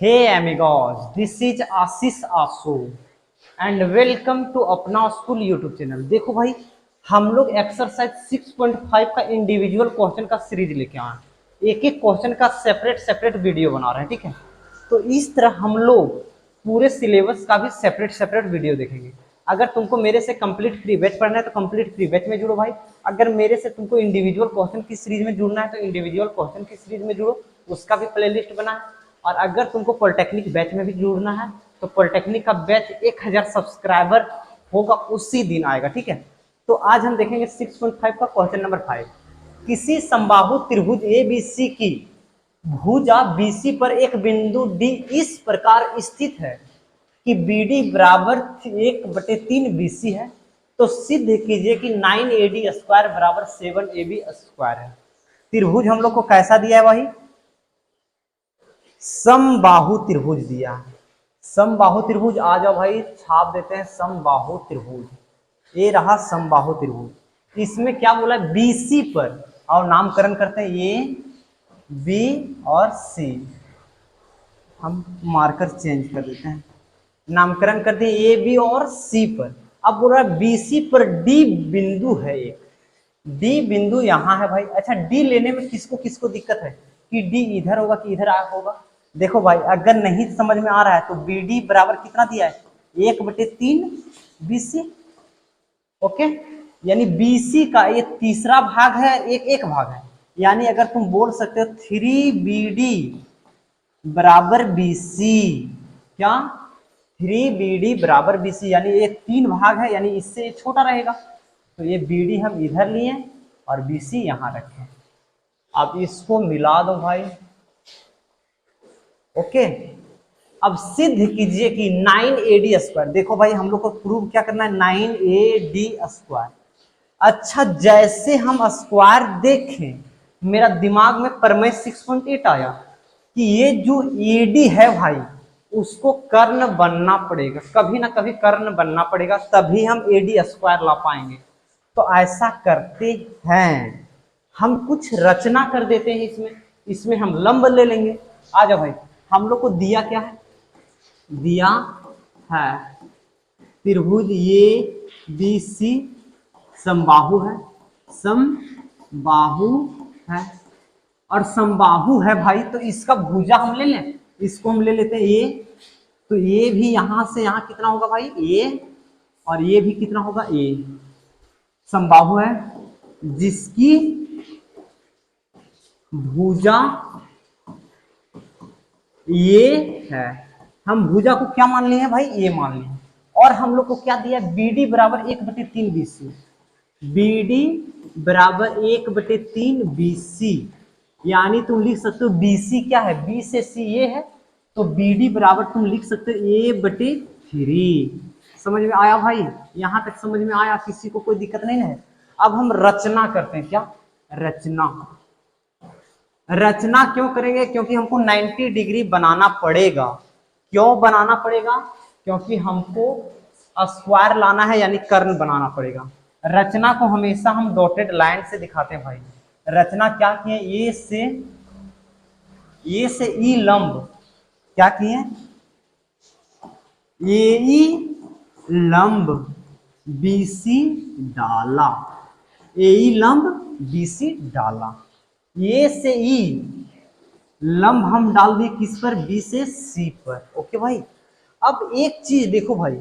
Hey amigos, this is Ashish Aasu and welcome to अपना school YouTube channel. देखो भाई, हम लोग एक्सरसाइज 6.5 का इंडिविजुअल क्वेश्चन का सीरीज लेके आए हैं। एक एक क्वेश्चन का सेपरेट सेपरेट वीडियो बना रहे हैं, ठीक है। तो इस तरह हम लोग पूरे सिलेबस का भी सेपरेट सेपरेट वीडियो देखेंगे। अगर तुमको मेरे से कंप्लीट फ्री बैच पढ़ना है तो कंप्लीट फ्री बैच में जुड़ो भाई। अगर मेरे से तुमको इंडिविजुअल क्वेश्चन की सीरीज में जुड़ना है तो इंडिविजुअल क्वेश्चन की सीरीज में जुड़ो, उसका भी प्लेलिस्ट बना है। और अगर तुमको पॉलिटेक्निक बैच में भी जुड़ना है तो पॉलिटेक्निक का बैच 1000 सब्सक्राइबर होगा उसी दिन आएगा, ठीक है। तो आज हम देखेंगे 6.5 का क्वेश्चन नंबर 5। किसी समबाहु त्रिभुज ABC की भुजा BC पर एक बिंदु D इस प्रकार स्थित है कि BD बराबर 1/3 BC है, तो सिद्ध कीजिए कि 9AD स्क्वायर बराबर 7AB स्क्वायर है। त्रिभुज हम लोग को कैसा दिया है भाई? समबाहु त्रिभुज दिया है। समबाहु त्रिभुज आ जाओ भाई, छाप देते हैं समबाहु त्रिभुज। ये रहा समबाहु त्रिभुज। इसमें क्या बोला है? BC पर, और नामकरण करते हैं A B और C। हम मार्कर चेंज कर देते हैं, नामकरण कर दिए A B और C पर। अब बोल रहा है BC पर D बिंदु है एक। D बिंदु यहाँ है भाई। अच्छा, D लेने में किसको किसको दिक्कत है कि D इधर होगा कि इधर होगा? देखो भाई, अगर नहीं समझ में आ रहा है तो BD बराबर कितना दिया है? 1/3 BC। ओके, यानी BC का ये तीसरा भाग है, एक भाग है। यानी अगर तुम बोल सकते हो 3BD बराबर BC। क्या? 3BD बराबर BC, यानी ये 3 भाग है, यानी इससे ये छोटा रहेगा। तो ये BD हम इधर लिए और BC यहां रखें। अब इसको मिला दो भाई। ओके, अब सिद्ध कीजिए कि 9AD स्क्वायर। देखो भाई, हम लोग को प्रूव क्या करना है? 9AD square. अच्छा, जैसे हम स्क्वायर देखें, मेरा दिमाग में प्रमेय 6.8 आया कि ये जो AD है भाई, उसको कर्ण बनना पड़ेगा, कभी ना कभी कर्ण बनना पड़ेगा, तभी हम AD स्क्वायर ला पाएंगे। तो ऐसा करते हैं, हम कुछ रचना कर देते हैं इसमें। इसमें हम लंब ले लेंगे। आ जाओ भाई, हम लोग को दिया क्या है? दिया है त्रिभुज ABC समबाहु है, समबाहु है। और समबाहु है भाई, तो इसका भुजा हम ले लें। इसको हम ले लेते हैं A। तो ये भी यहां से यहां कितना होगा भाई? A। और ये भी कितना होगा? A। समबाहु है जिसकी भुजा ये है। हम भुजा को क्या मान लिए हैं भाई? ये मान लिए। और हम लोग को क्या दिया? BD बराबर 1/3 BC। BD बराबर 1/3 BC, यानी तुम लिख सकते हो BC क्या है? B से C ये है, तो BD बराबर तुम लिख सकते हो A/3। समझ में आया भाई? यहां तक समझ में आया? किसी को कोई दिक्कत नहीं है? अब हम रचना करते हैं। क्या रचना? रचना क्यों करेंगे? क्योंकि हमको 90 डिग्री बनाना पड़ेगा। क्यों बनाना पड़ेगा? क्योंकि हमको स्क्वायर लाना है, यानी कर्ण बनाना पड़ेगा। रचना को हमेशा हम डॉटेड लाइन से दिखाते हैं भाई। रचना क्या किए? ए से ई लंब क्या किए? ए लंब BC डाला। ए लंब BC डाला। ए से ई लंब हम डाल दिए किस पर? B से C पर। ओके भाई, अब एक चीज देखो भाई,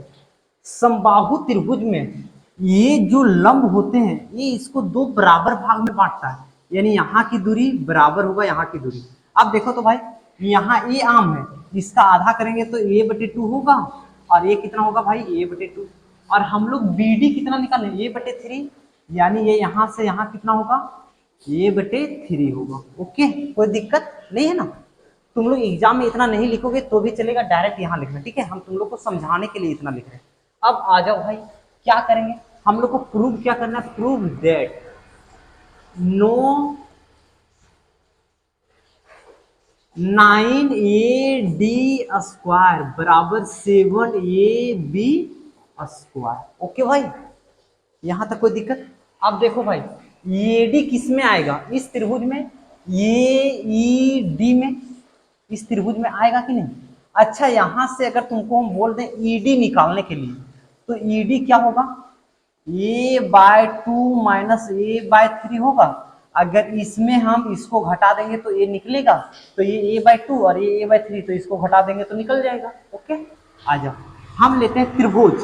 समबाहु त्रिभुज में ये जो लंब होते हैं, ये इसको दो बराबर भाग में बांटता है, यानी यहाँ की दूरी बराबर होगा यहाँ की दूरी। अब देखो तो भाई, यहाँ A आम है, इसका आधा करेंगे तो A/2 होगा, और ये कितना होगा भाई? A/2। और हम लोग BD कितना निकालें? A/3, यानी ये यहाँ से यहाँ कितना होगा? A/3 होगा। ओके, कोई दिक्कत नहीं है ना? तुम लोग एग्जाम में इतना नहीं लिखोगे तो भी चलेगा, डायरेक्ट यहाँ लिखना, ठीक है। हम तुम लोग को समझाने के लिए इतना लिख रहे हैं। अब आ जाओ भाई, क्या करेंगे? हम लोग को प्रूव क्या करना है? Prove that no 9AD square बराबर 7AB स्क्वायर। ओके भाई, यहां तक कोई दिक्कत? अब देखो भाई, AD किस में आएगा? इस त्रिभुज में। AED में, इस त्रिभुज में आएगा कि नहीं? अच्छा यहां से अगर तुमको हम बोल दें ईडी निकालने के लिए, तो ईडी क्या होगा, a/2 माइनस a/3 होगा। अगर इसमें हम इसको घटा देंगे तो ये निकलेगा, तो ये a/2 और ये a/3, तो इसको घटा देंगे तो निकल जाएगा। ओके, आ जाओ हम लेते हैं त्रिभुज।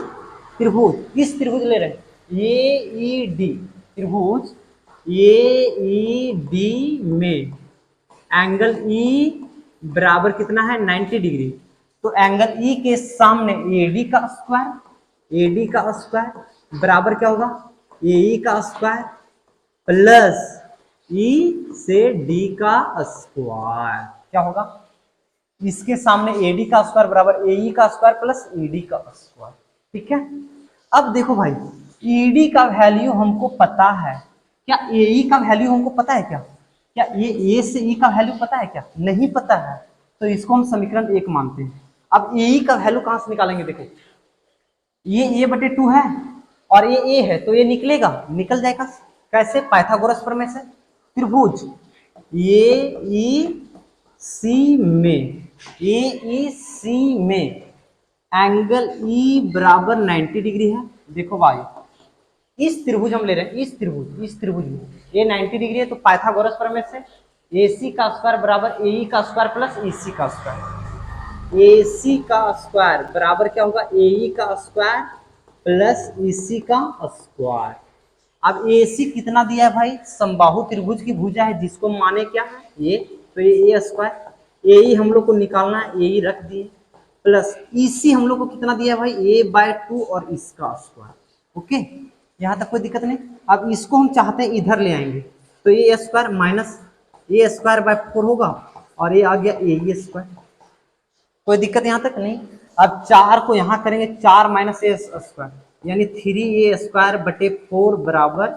त्रिभुज इस त्रिभुज ले रहे हैं ए ई डी, त्रिभुज ए ई डी में एंगल ई बराबर कितना है 90 डिग्री। तो एंगल ई के सामने एडी का स्क्वायर, एडी का स्क्वायर बराबर क्या होगा, ए का स्क्वायर प्लस ई से डी का स्क्वायर, क्या होगा, इसके सामने एडी का स्क्वायर बराबर ए का स्क्वायर प्लस ईडी का स्क्वायर। ठीक है, अब देखो भाई ईडी का वैल्यू हमको पता है क्या, ए का वैल्यू हमको पता है क्या, क्या ये ए से ई का वैल्यू पता है क्या, नहीं पता है, तो इसको हम समीकरण 1 मानते हैं। अब ए का वैल्यू कहां से निकालेंगे, देखो ये a/2 है और ये a है, तो ये निकलेगा, निकल जाएगा कैसे, पाइथागोरस प्रमेय से। त्रिभुज ए ई सी में एंगल ई बराबर 90 डिग्री है। देखो भाई इस त्रिभुज हम ले रहे हैं, इस त्रिभुज में ये 90 डिग्री है, तो पाइथागोरस प्रमेय से AC का स्क्वायर बराबर AE का स्क्वायर प्लस EC का स्क्वायर, AC का स्क्वायर बराबर क्या होगा, AE का स्क्वायर प्लस EC का स्क्वायर। अब AC कितना दिया है भाई, समबाहु त्रिभुज की भुजा है जिसको माने क्या है ये, तो ये A स्क्वायर, AE हम लोग को निकालना है, AE रख दिए प्लस EC हम लोग को कितना दिया है भाई a/2 और इसका स्क्वायर। ओके, यहाँ तक कोई दिक्कत नहीं। अब इसको हम चाहते हैं इधर ले आएंगे, तो ए स्क्वायर माइनस a/4 होगा और ये आ गया ए स्क्वायर, कोई दिक्कत यहाँ तक नहीं। अब 4 को यहाँ करेंगे, 4 माइनस ए स्क्वायर यानी 3a² बराबर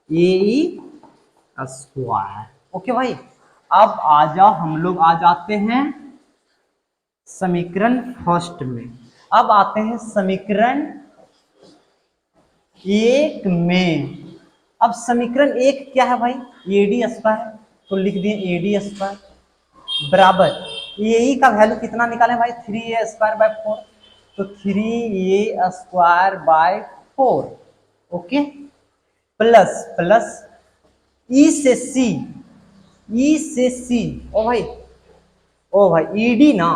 ए स्क्वायर। ओके भाई, अब आ जाओ हम लोग आ जाते हैं समीकरण फर्स्ट में। अब आते हैं समीकरण 1 में। अब समीकरण 1 क्या है भाई, एडी स्क्वायर, तो लिख दिए एडी स्क्वायर बराबर ए का वैल्यू कितना निकाले भाई 3a²/4, तो 3a²/4 ओके प्लस ई से सी ओ भाई ईडी ना,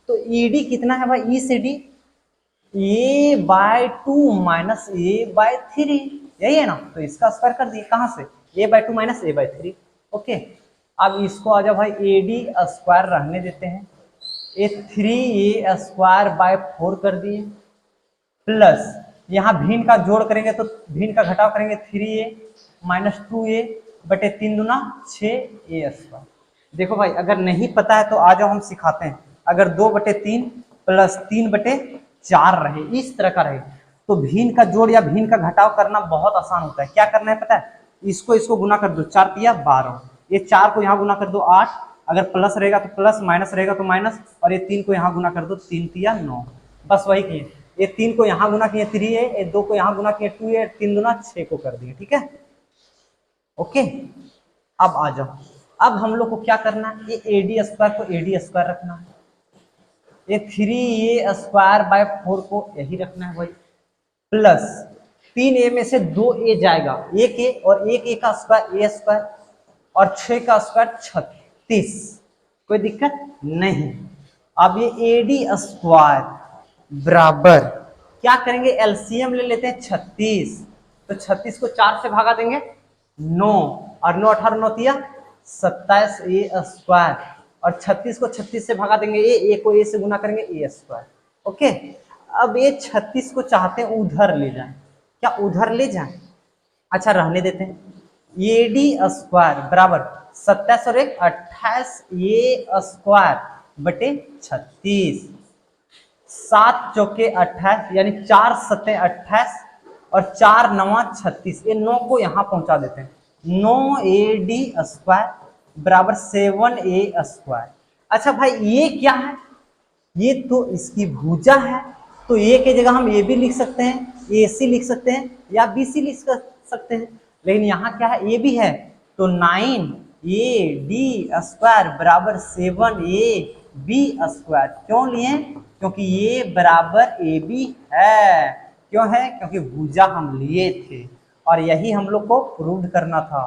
तो ईडी कितना है भाई, ई से डी a/2 माइनस a/3, यही है ना, तो इसका स्क्वायर कर दिए, कहां से a/2 माइनस a/3। ओके, अब इसको आ जाओ भाई एडी स्क्वायर रहने देते हैं, ये 3a²/4 कर दिए प्लस यहाँ भिन्न का जोड़ करेंगे तो भिन्न का घटाव करेंगे 3a माइनस 2a बटे 3 दूना 6a²। देखो भाई अगर नहीं पता है तो आ जाओ हम सिखाते हैं, अगर 2/3 प्लस 3/4 रहे, इस तरह का रहे, तो भिन्न का जोड़ या भिन्न का घटाव करना बहुत आसान होता है। क्या करना है पता है, इसको गुना कर दो, 4 तिया 12, ये 4 को यहाँ गुना कर दो 8, अगर प्लस रहेगा तो प्लस, माइनस रहेगा तो माइनस, और ये 3 को यहाँ गुना कर दो, 3 तिया 9, बस वही किए, ये 3 को यहाँ गुना किए 3a, ये 2 को यहाँ गुना किए 2a, 3 दूना 6 को कर दिए। ठीक है, ओके, अब आ जाओ, अब हम लोग को क्या करना है, ये एडी स्क्वायर को एडी स्क्वायर रखना है, ये 3a²/4 को यही रखना है भाई, प्लस 3a में से 2a जाएगा, 1a और 1a का स्क्वायर a² और 6 का स्क्वायर 36, कोई दिक्कत नहीं। अब ये एडी स्क्वायर बराबर क्या करेंगे, एलसीएम ले लेते हैं 36, तो 36 को 4 से भागा देंगे 9, और 9 18 9 तिया 27 a² और 36 को 36 से भगा देंगे ए को ए से गुना करेंगे a²। ओके, अब ये 36 को चाहते हैं उधर ले जाएं, क्या उधर ले जाएं, अच्छा रहने देते हैं, एडी स्क्वायर बराबर 27 और 1 28 a² बटे 36, 7 चौके 28 यानी 4 सत्ते 28 और 4 नवा 36, ये 9 को यहाँ पहुंचा देते हैं, 9ad² बराबर 7a²। अच्छा भाई ये क्या है, ये तो इसकी भुजा है, तो ए की जगह हम ए भी लिख सकते हैं, ए सी लिख सकते हैं या बी सी लिख सकते हैं, लेकिन यहाँ क्या है ए भी है, तो 9ad² बराबर 7a बी स्क्वायर। क्यों लिए? क्योंकि ये बराबर ए बी है। क्यों है? क्योंकि भुजा हम लिए थे और यही हम लोग को प्रूव करना था।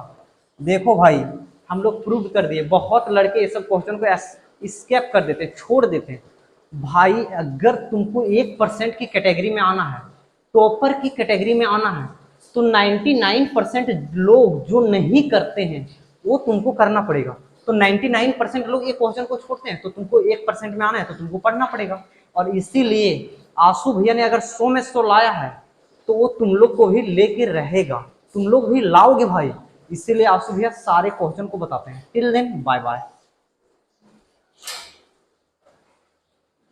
देखो भाई, हम लोग प्रूव कर दिए। बहुत लड़के ये सब क्वेश्चन को स्केप कर देते, छोड़ देते हैं। भाई अगर तुमको 1% की कैटेगरी में आना है, टॉपर की कैटेगरी में आना है, तो 99% लोग जो नहीं करते हैं वो तुमको करना पड़ेगा। तो 99% लोग ये क्वेश्चन को छोड़ते हैं, तो तुमको 1% में आना है तो तुमको पढ़ना पड़ेगा। और इसीलिए आशु भैया ने अगर 100 में 100 लाया है तो वो तुम लोग को भी लेके रहेगा, तुम लोग भी लाओगे भाई। इसीलिए आशु भैया सारे क्वेश्चन को बताते हैं। Till then bye bye.